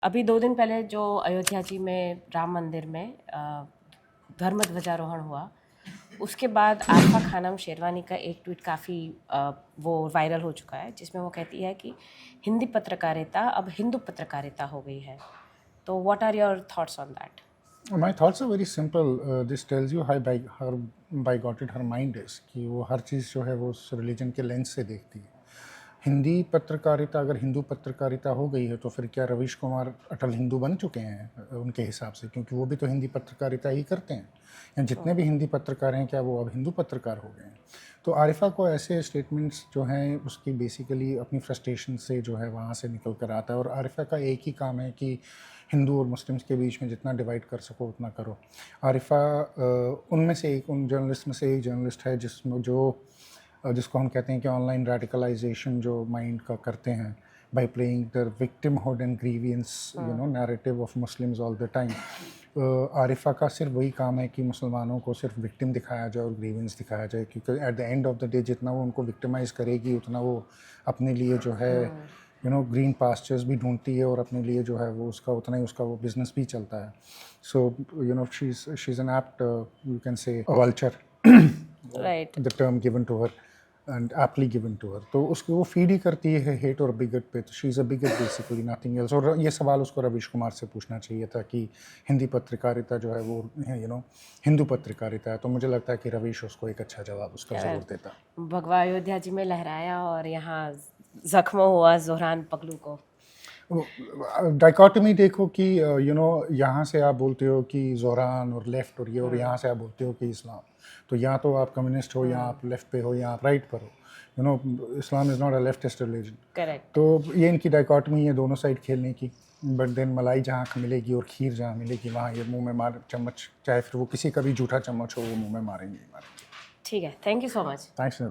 अभी 2 दिन पहले जो अयोध्या जी में राम मंदिर में धर्म ध्वजारोहण हुआ, उसके बाद आरिफा खानम शेरवानी का एक ट्वीट काफ़ी वो वायरल हो चुका है, जिसमें वो कहती है कि हिंदी पत्रकारिता अब हिंदू पत्रकारिता हो गई है। तो what are your thoughts on that? My thoughts are very simple. This tells you how bigoted her mind is, कि वो हर चीज़ जो है वो उस रिलीजन के लेंस से देखती है। हिंदी पत्रकारिता अगर हिंदू पत्रकारिता हो गई है तो फिर क्या रवीश कुमार अटल हिंदू बन चुके हैं उनके हिसाब से? क्योंकि वो भी तो हिंदी पत्रकारिता ही करते हैं, या जितने भी हिंदी पत्रकार हैं क्या वो अब हिंदू पत्रकार हो गए हैं? तो आरिफा को ऐसे स्टेटमेंट्स जो हैं उसकी बेसिकली अपनी फ्रस्ट्रेशन से जो है वहाँ से निकल कर आता है। और आरिफा का एक ही काम है कि हिंदू और मुस्लिम्स के बीच में जितना डिवाइड कर सको उतना करो। आरिफा उनमें से एक, उन जर्नलिस्ट में से एक जर्नलिस्ट है जिसको हम कहते हैं कि ऑनलाइन रेडिकलाइजेशन जो माइंड का करते हैं by playing the victimhood and grievance narrative of Muslims all the time. Arifa का सिर्फ वही काम है कि मुसलमानों को सिर्फ विक्टिम दिखाया जाए और ग्रीवियंस दिखाया जाए, क्योंकि at the end of the day जितना वो उनको विक्टिमाइज़ करेगी उतना वो अपने लिए जो है ग्रीन पास्चर्स भी ढूंढती है और अपने लिए जो है वो उसका उतना ही उसका वो बिजनेस भी चलता है। So she is an apt you can say vulture, right, the term given to her and aptly given to her. तो उसको वो फीड ही करती है हेट और बिगट पे। तो she is a wicket basically, nothing else. और ये सवाल उसको रवीश कुमार से पूछना चाहिए था कि हिंदी पत्रकारिता जो है वो हिंदू पत्रकारिता है। तो मुझे लगता है कि रवीश उसको एक अच्छा जवाब उसका ज़रूर देता। भगवा अयोध्या जी में लहराया और यहाँ जख्म हुआ जोहरान पगलू को। डाइकोटमी देखो कि यहाँ से आप बोलते हो कि जोहरान और लेफ़्ट और ये, और यहाँ से आप बोलते हो कि इस्लाम। तो या तो आप कम्युनिस्ट हो, या आप लेफ़्ट पे हो, या आप राइट पर हो। Islam is not a leftist religion. Correct. तो ये इनकी डाइकोटमी है दोनों साइड खेलने की। बट देन मलाई जहाँ मिलेगी और खीर जहाँ मिलेगी वहाँ ये मुंह में मार चम्मच, चाहे फिर वो किसी का भी जूठा चम्मच हो, वो मुंह में मारेंगे ही मारेंगे। ठीक है, thank you so much. Thanks.